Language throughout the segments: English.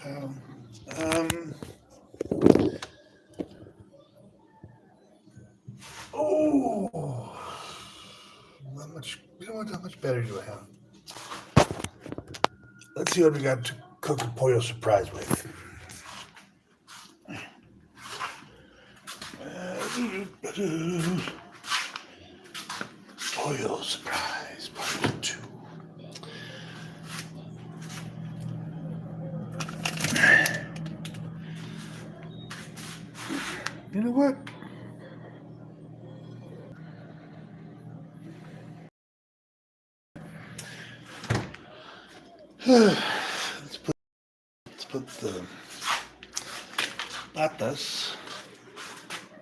Um, oh, not much. You know what? How much better do I have? Let's see what we got to cook a Pollo Surprise with. Pollo Surprise Part 2. You know what? let's put the patas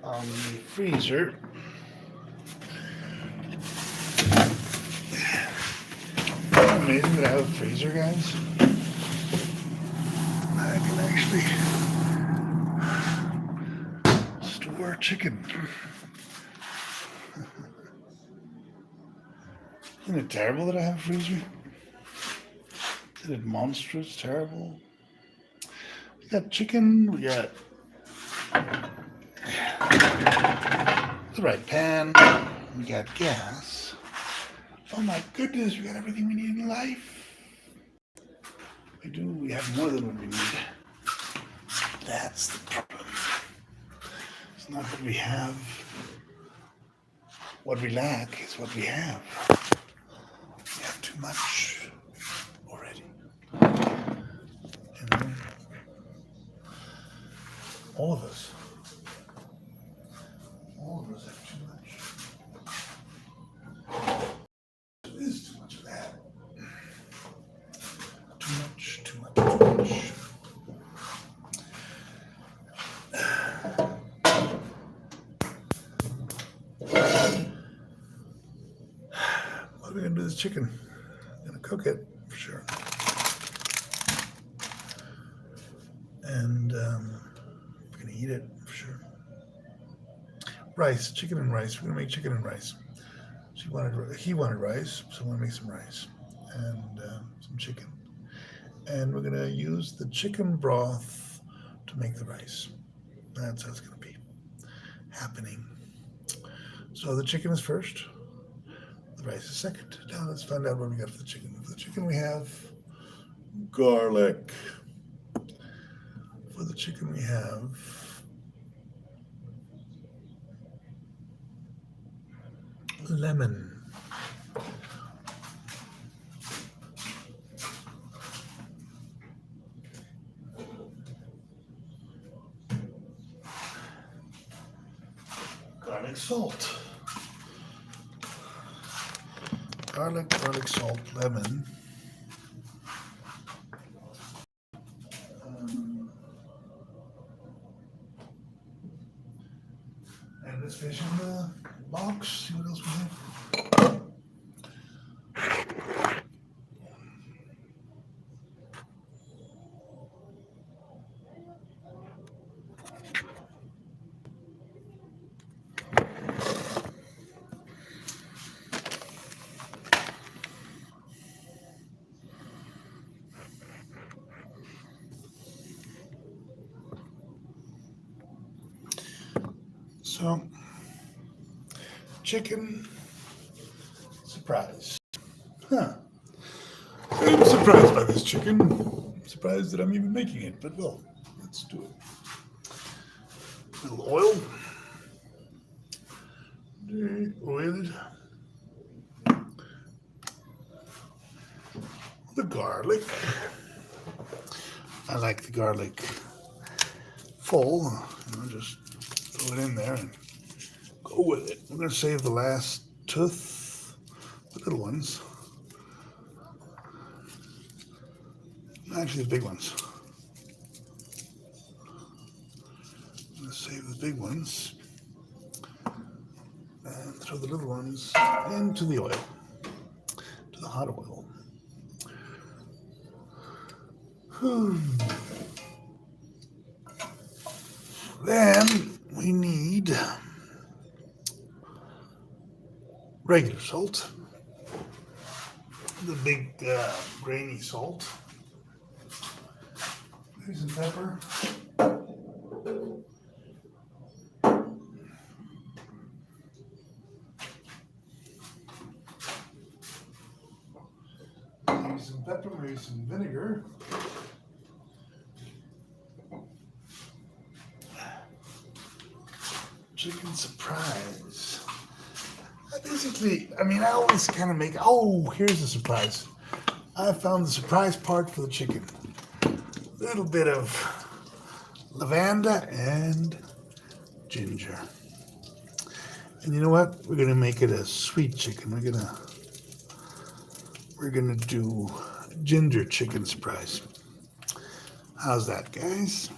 on the freezer. Amazing that I have a freezer, guys. I can actually store chicken. Isn't it terrible that I have a freezer? Isn't it monstrous, terrible? We got chicken, we got the right pan, we got gas. Oh my goodness, we got everything we need in life. We have more than what we need. That's the problem. It's not that we have. What we lack is what we have. We have too much already. You know? All of us. All of us have too much. There is too much of that. Too much, too much, too much. What are we going to do with this chicken? I'm going to cook it for sure. And we're going to eat it for sure. Rice, chicken and rice. We're going to make chicken and rice. He wanted rice, so I'm going to make some rice and some chicken. And we're going to use the chicken broth to make the rice. That's how it's going to be happening. So the chicken is first, the rice is second. Now let's find out what we got for the chicken. For the chicken we have garlic. For the chicken we have lemon. Garlic salt. Garlic salt, lemon. And let's finish in the box, see what else we have. So, chicken surprise. Huh. I'm surprised by this chicken. I'm surprised that I'm even making it, but well, let's do it. A little oil. Oiled. The garlic. I like the garlic full. Just throw it in there and go with it. We're going to save the last tooth, the little ones. Actually, the big ones. I'm going to save the big ones and throw the little ones into the oil, to the hot oil. Then we need regular salt, the big grainy salt. Here's some pepper. Maybe some pepper, maybe some vinegar. Chicken surprise. Basically, I mean, I always kind of make, oh, here's the surprise. I found the surprise part for the chicken. A little bit of lavender and ginger. And you know what? We're gonna make it a sweet chicken. We're gonna do ginger chicken surprise. How's that, guys?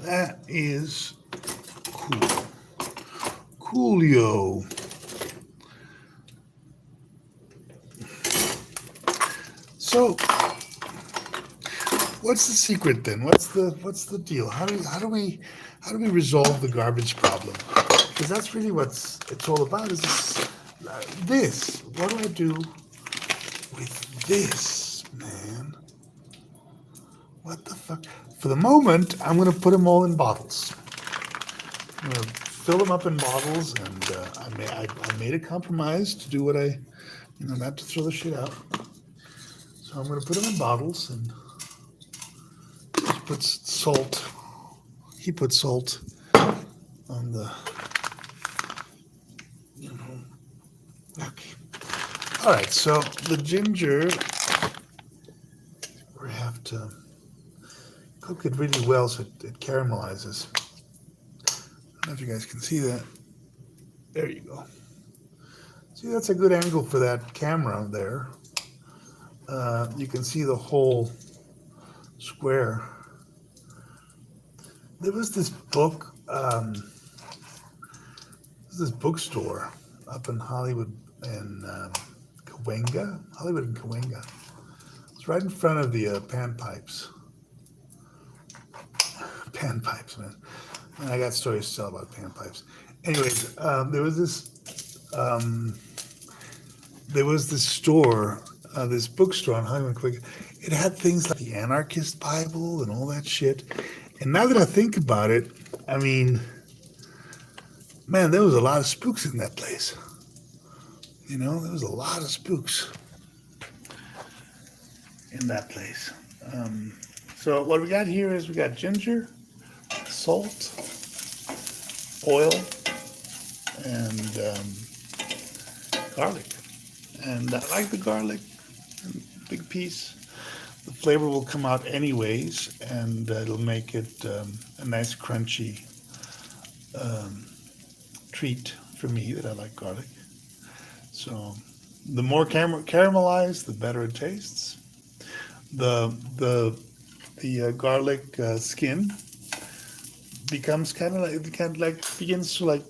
That is cool. Coolio. So, what's the secret then? What's the deal? How do we resolve the garbage problem? Because that's really it's all about. Is this? What do I do with this, man? What the fuck? For the moment, I'm gonna put them all in bottles. I'm gonna fill them up in bottles, and I made a compromise to do what not to throw the shit out. So I'm gonna put them in bottles and just put salt. He put salt on the, Okay. All right. So the ginger, we have to cook it really well so it caramelizes. I don't know if you guys can see that. There you go. See, that's a good angle for that camera there. You can see the whole square. There was this book, this bookstore up in Hollywood and Hollywood and Cahuenga. It's right in front of the panpipes. Panpipes, man. And I got stories to tell about panpipes. Anyways, there was this store, this bookstore on Hollywood and Cahuenga. It had things like the Anarchist Bible and all that shit. And now that I think about it, I mean, man, there was a lot of spooks in that place. There was a lot of spooks in that place. So what we got here is we got ginger, salt, oil, and garlic. And I like the garlic, big piece. The flavor will come out anyways, and it'll make it a nice crunchy treat for me that I like garlic. So the more caramelized, the better it tastes. The garlic skin becomes kind of like begins to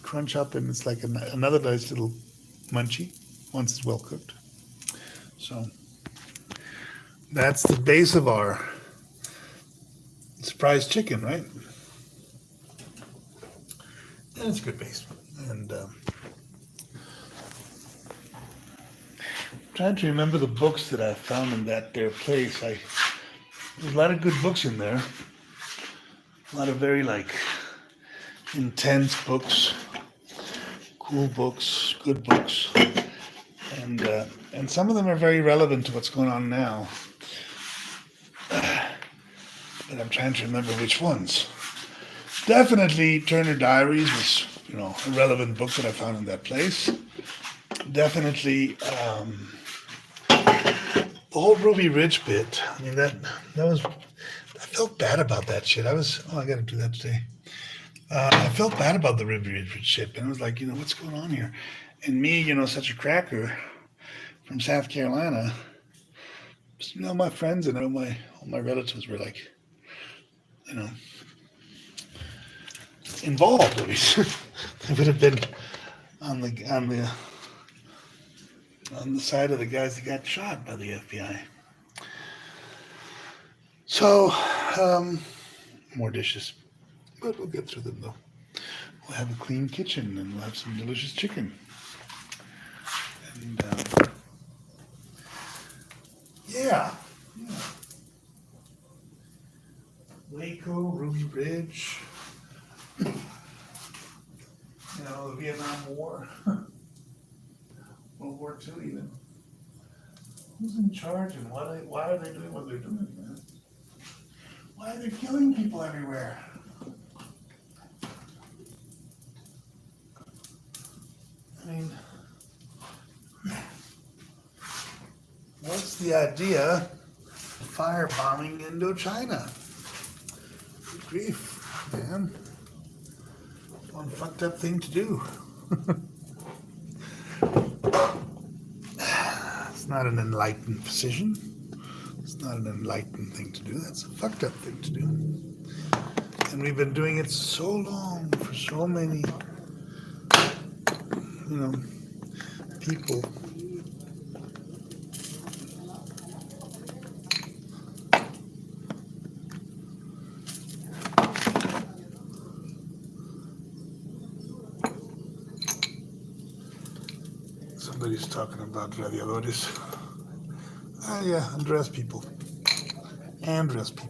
crunch up, and it's like another nice little munchie once it's well cooked. So that's the base of our surprise chicken, right? And it's a good base. And trying to remember the books that I found in that there place. There's a lot of good books in there. A lot of very intense books, cool books, good books, and some of them are very relevant to what's going on now. But I'm trying to remember which ones. Definitely Turner Diaries was, a relevant book that I found in that place. Definitely the whole Ruby Ridge bit. I mean, that was, I felt bad about that shit. I got to do that today. I felt bad about the Ruby Ridge shit, and I was like, what's going on here? And me, such a cracker from South Carolina, my friends and all my relatives were like, involved. They would have been on the side of the guys that got shot by the FBI. So, more dishes, but we'll get through them though. We'll have a clean kitchen and we'll have some delicious chicken. And yeah. Waco, Ruby Ridge, the Vietnam War, World War II even. Who's in charge and why are they doing what they're doing, man? Why are they killing people everywhere? I mean, what's the idea of firebombing Indochina? Good grief, man. One fucked up thing to do. It's not an enlightened decision. It's not an enlightened thing to do. That's a fucked up thing to do. And we've been doing it so long for so many, people. Somebody's talking about radiadores. Ah, yeah, undress people. And dress people.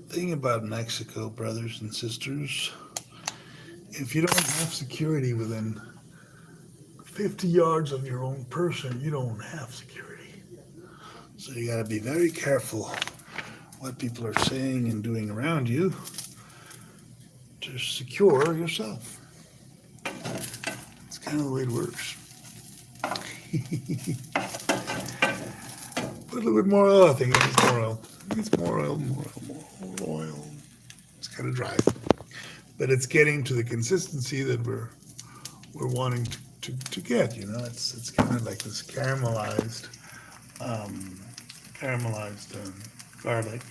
Thing about Mexico, brothers and sisters, if you don't have security within 50 yards of your own person, you don't have security. So you got to be very careful what people are saying and doing around you to secure yourself. It's kind of the way it works. Put a little bit more oil, I think. It needs more oil. It needs more oil. It's kind of dry. But it's getting to the consistency that we're wanting to get, It's kind of like this caramelized garlic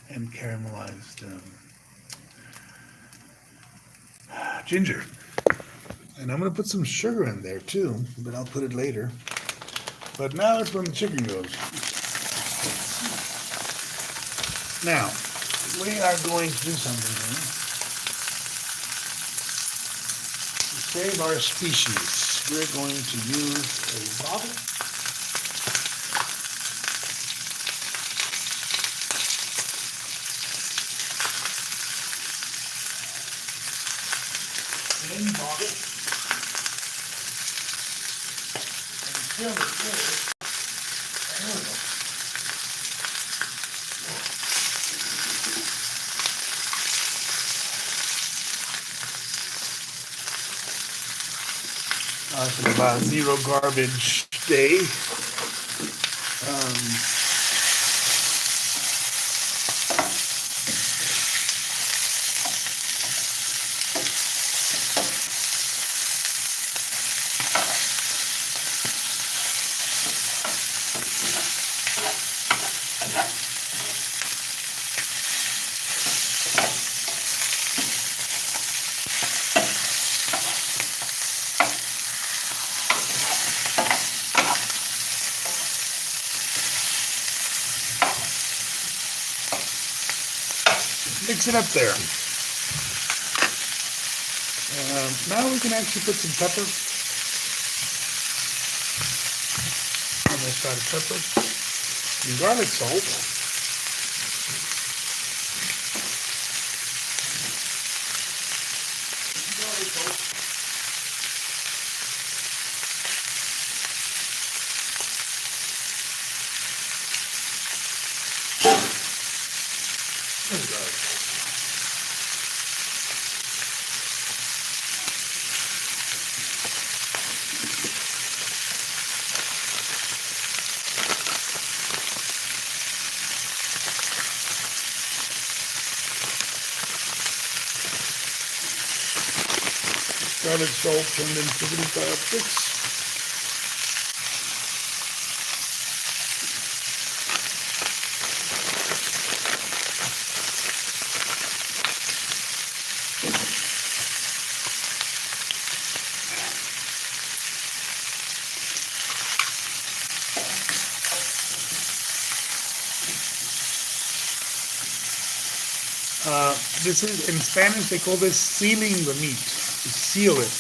and caramelized ginger. And I'm going to put some sugar in there too, but I'll put it later. But now it's when the chicken goes. Now, we are going to do something here to save our species. We're going to use a bottle. In bottle. And fill it with. There we go. Talking about zero garbage day. Mix it up there. Now we can actually put some pepper. Almost out of pepper. Some garlic salt. Garlic salt turned into little bits. This is, in Spanish, they call this sealing the meat. You seal it.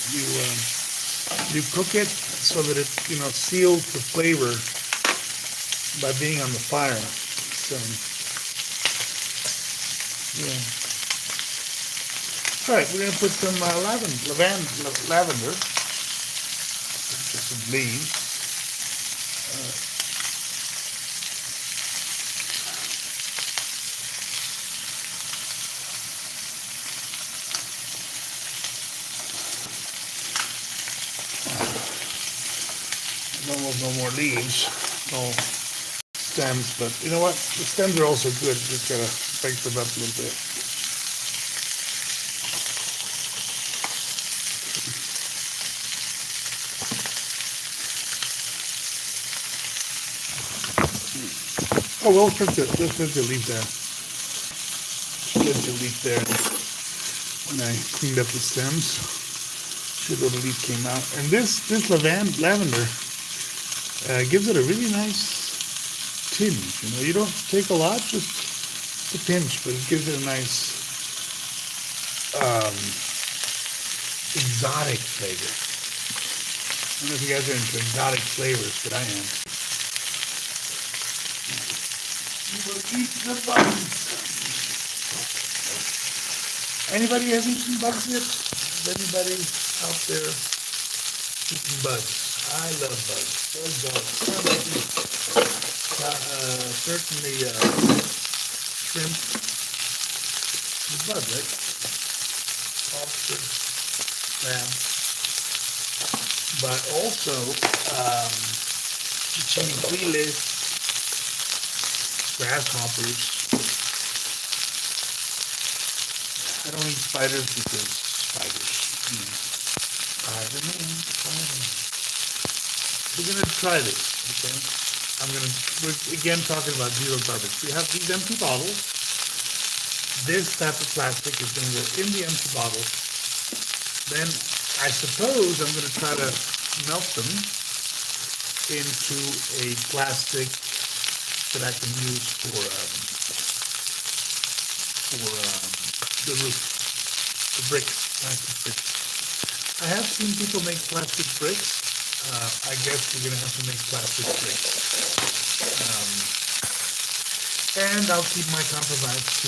You cook it so that it, seals the flavor by being on the fire. So, yeah. All right, we're gonna put some lavender, just some leaves. No more leaves, no stems, but you know what? The stems are also good. Just gotta break them up a little bit. Oh, well, let's put the leaf there. Put the leaf there. When I cleaned up the stems, see the little leaf came out. And this lavender gives it a really nice tinge. You don't take a lot, just a pinch, but it gives it a nice exotic flavor. I don't know if you guys are into exotic flavors, but I am. You will eat the bugs. Anybody has eaten bugs yet? Is anybody out there eating bugs? I love bugs. Bugs are certainly shrimp is bug, right? Lobster, crab, but also chinicuiles, grasshoppers. I don't eat spiders because spiders. Spider-Man. We're gonna try this, okay? We're again talking about zero garbage. We have these empty bottles. This type of plastic is gonna go in the empty bottle. Then I suppose I'm gonna try to melt them into a plastic that I can use for the roof, the bricks, plastic bricks. I have seen people make plastic bricks. I guess we're gonna have to make plastic bricks. And I'll keep my compromise to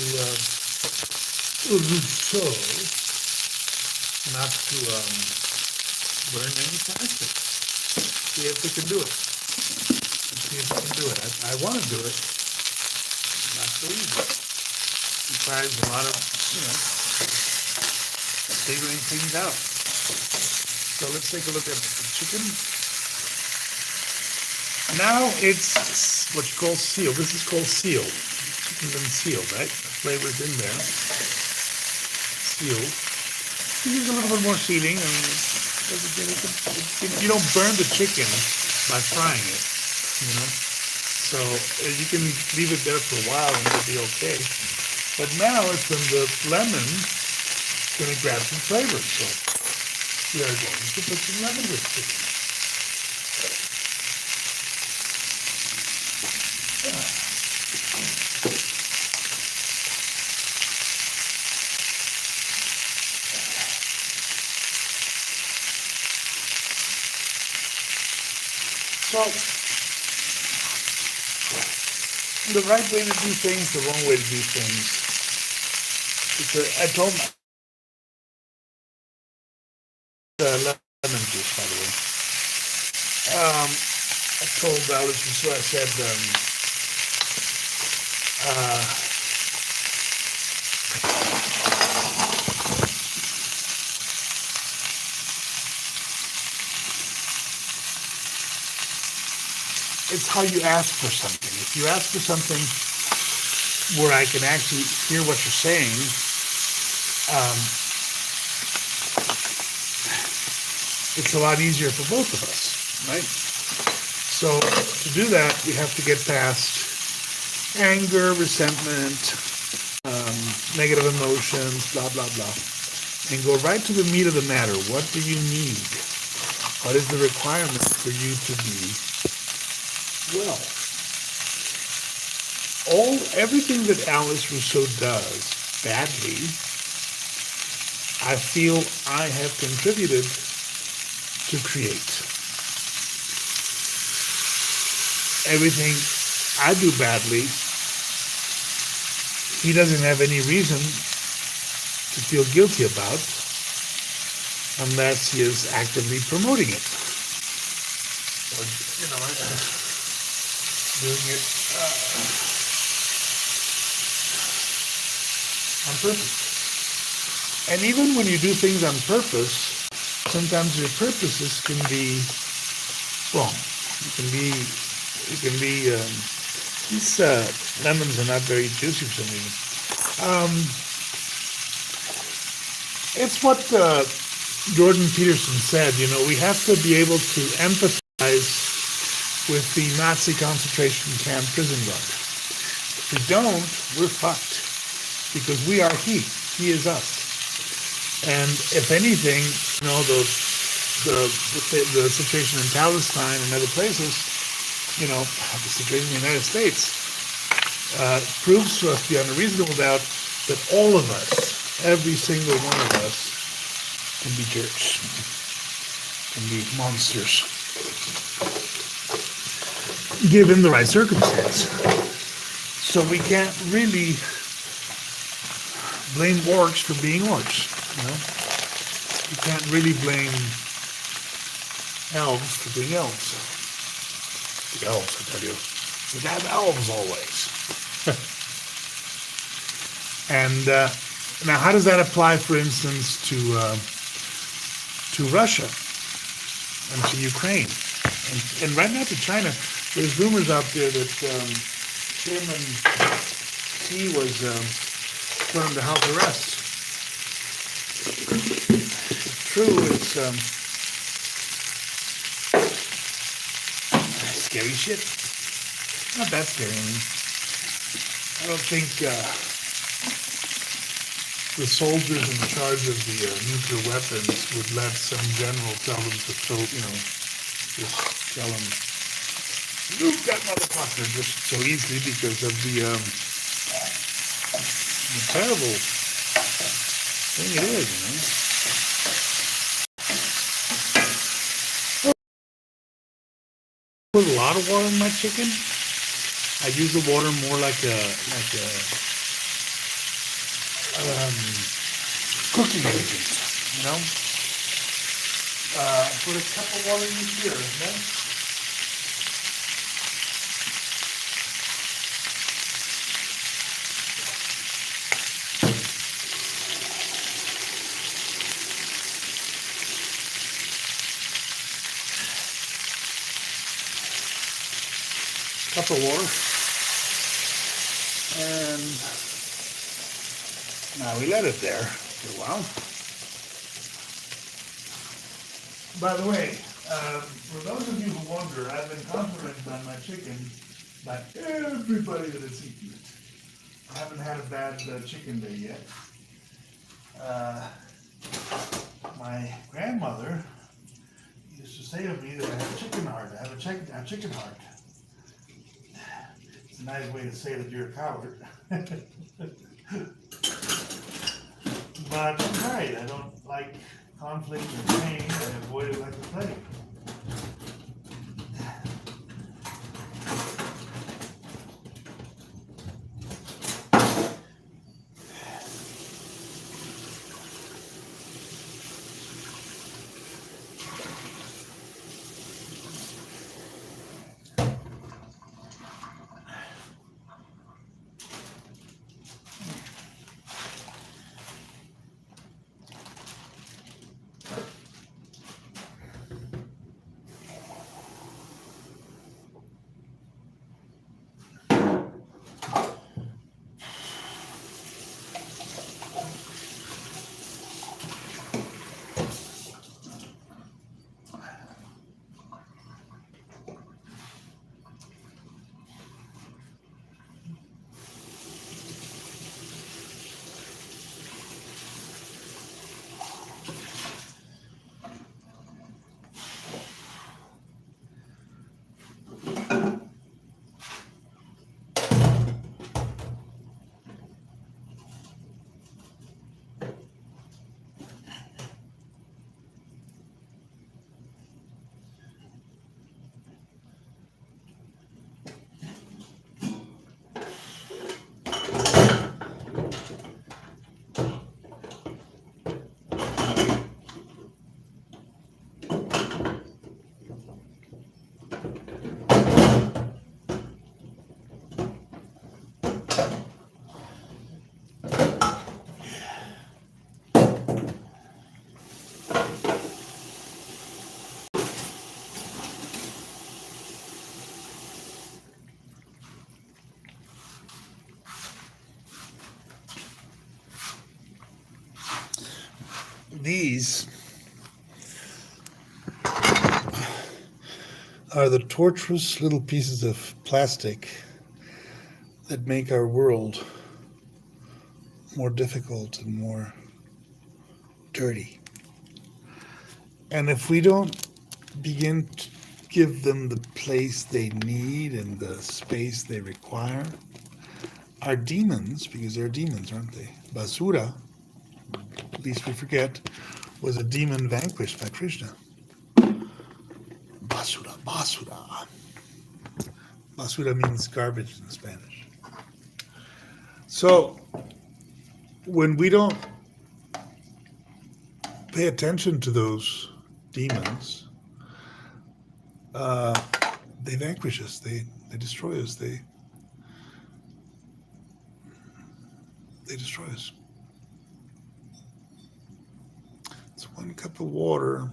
Rousseau, not to burn any plastic. See if we can do it. I want to do it. Not so easy. It requires a lot of, figuring things out. So let's take a look at the chicken. Now it's what you call sealed. This is called sealed. Chicken's been sealed, right? The flavor's in there. Sealed. You use a little bit more sealing. You don't burn the chicken by frying it, So you can leave it there for a while and it'll be okay. But now it's when the lemon's going to grab some flavor. So we are going to put some lemon with it. So, the right way to do things, the wrong way to do things. Because I told lemon juice, by the way. I told Alice, so I said, it's how you ask for something. If you ask for something where I can actually hear what you're saying, it's a lot easier for both of us, right? So to do that, we have to get past anger, resentment, negative emotions, blah, blah, blah, and go right to the meat of the matter. What do you need? What is the requirement for you to be well? Everything that Alice Rousseau does badly, I feel I have contributed to create. Everything I do badly, he doesn't have any reason to feel guilty about unless he is actively promoting it. Or, doing it on purpose. And even when you do things on purpose, sometimes your purposes can be wrong. These lemons are not very juicy for some reason. It's what Jordan Peterson said, we have to be able to empathize with the Nazi concentration camp prison guard. If we don't, we're fucked. Because we are he is us. And if anything, the situation in Palestine and other places, the situation in the United States, proves to us beyond a reasonable doubt that all of us, every single one of us, can be jerks, can be monsters, given the right circumstance. So we can't really blame orcs for being orcs, You can't really blame elves for being elves. The elves, I tell you. We have elves always. And now, how does that apply, for instance, to Russia and to Ukraine? And right now to China, there's rumors out there that Chairman Xi was put under house arrest. True, it's scary shit. Not that scary. I don't think the soldiers in charge of the nuclear weapons would let some general tell them to just tell them, nuke that motherfucker just so easily because of the terrible thing it is, I put a lot of water in my chicken. I use the water more like a cooking agent, Put a cup of water in here, Cup of water, and now we let it there for a while. By the way, for those of you who wonder, I've been complimented on my chicken by everybody that has eaten it. I haven't had a bad chicken day yet. My grandmother used to say of me that I have a chicken heart. I have a chicken heart. It's a nice way to say that you're a coward. But I'm right. I don't like conflict and pain. I avoid it like the plague. These are the torturous little pieces of plastic that make our world more difficult and more dirty. And if we don't begin to give them the place they need and the space they require, our demons, because they're demons, aren't they? Basura, least we forget, was a demon vanquished by Krishna. Basura, basura. Basura means garbage in Spanish. So when we don't pay attention to those demons, they vanquish us, they destroy us, they destroy us. It's 1 cup of water.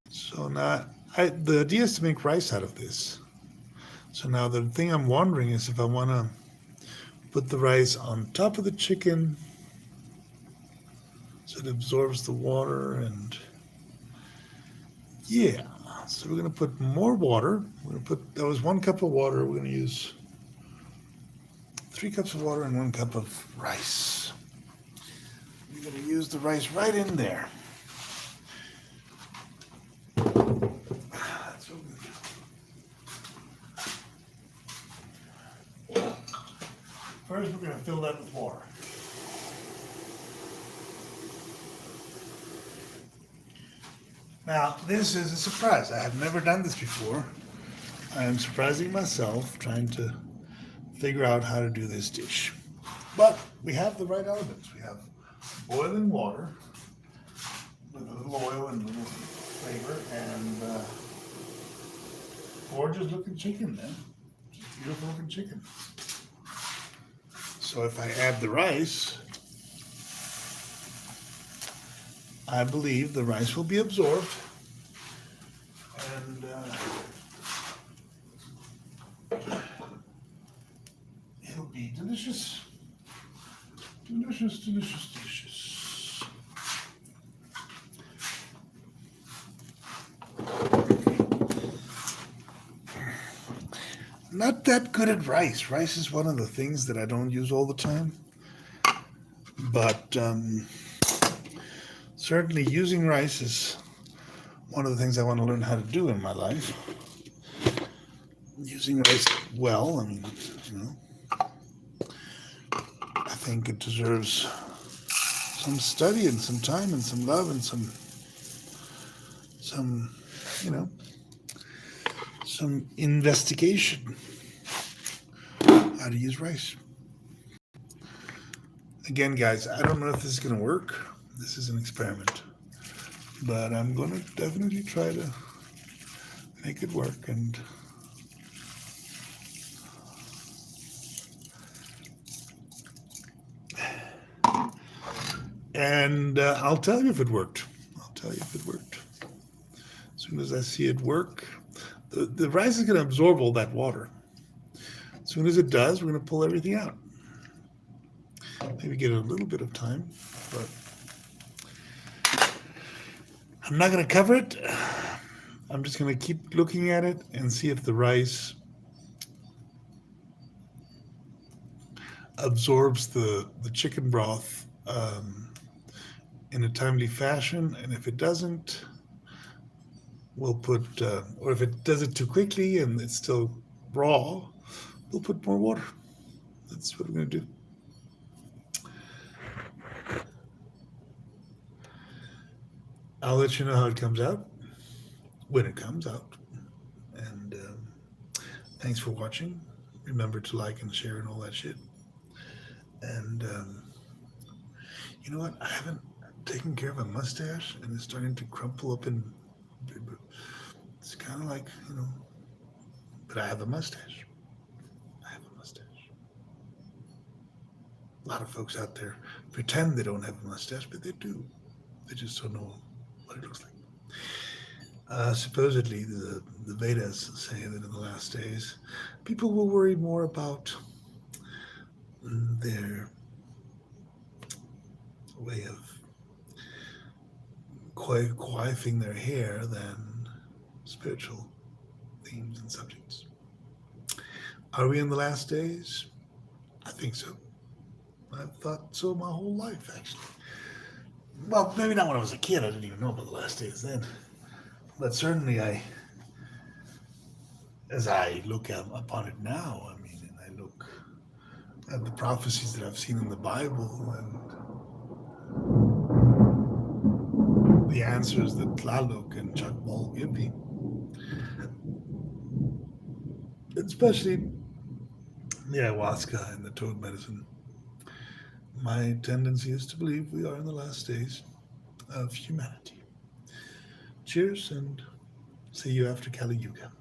So now, the idea is to make rice out of this. So now the thing I'm wondering is if I want to put the rice on top of the chicken so it absorbs the water, and yeah. So we're going to put more water. We're going to put, that was 1 cup of water. We're going to use 3 cups of water and 1 cup of rice. We're going to use the rice right in there. That's so good. First, we're going to fill that with water. Now, this is a surprise. I have never done this before. I am surprising myself, trying to figure out how to do this dish. But we have the right elements. We have boiling water with a little oil and a little flavor, and gorgeous looking chicken, man. Just beautiful looking chicken. So if I add the rice, I believe the rice will be absorbed, and it'll be delicious. Delicious, delicious, delicious. Not that good at rice. Rice is one of the things that I don't use all the time, but certainly using rice is one of the things I want to learn how to do in my life. Using rice well, I mean, I think it deserves some study and some time and some love and some investigation how to use rice. Again, guys, I don't know if this is going to work. This is an experiment, but I'm going to definitely try to make it work, and I'll tell you if it worked. As soon as I see it work, the rice is going to absorb all that water. As soon as it does, we're going to pull everything out. Maybe get a little bit of time, but I'm not going to cover it. I'm just going to keep looking at it and see if the rice absorbs the chicken broth in a timely fashion. And if it doesn't, we'll put, or if it does it too quickly and it's still raw, we'll put more water. That's what we're going to do. I'll let you know how it comes out when it comes out. And thanks for watching. Remember to like and share and all that shit. And you know what? I haven't taken care of a mustache, and it's starting to crumple up, and it's kind of like, but I have a mustache. A lot of folks out there pretend they don't have a mustache, but they do. They just don't know what it looks like. Supposedly, the Vedas say that in the last days, people will worry more about their way of coiffing their hair than spiritual themes and subjects. Are we in the last days? I think so. I've thought so my whole life, actually. Well, maybe not when I was a kid. I didn't even know about the last days then. But certainly, as I look upon it now, I mean, and I look at the prophecies that I've seen in the Bible and the answers that Tlaloc and Chuck Ball give me, especially the ayahuasca and the toad medicine, my tendency is to believe we are in the last days of humanity. Cheers and see you after Kali Yuga.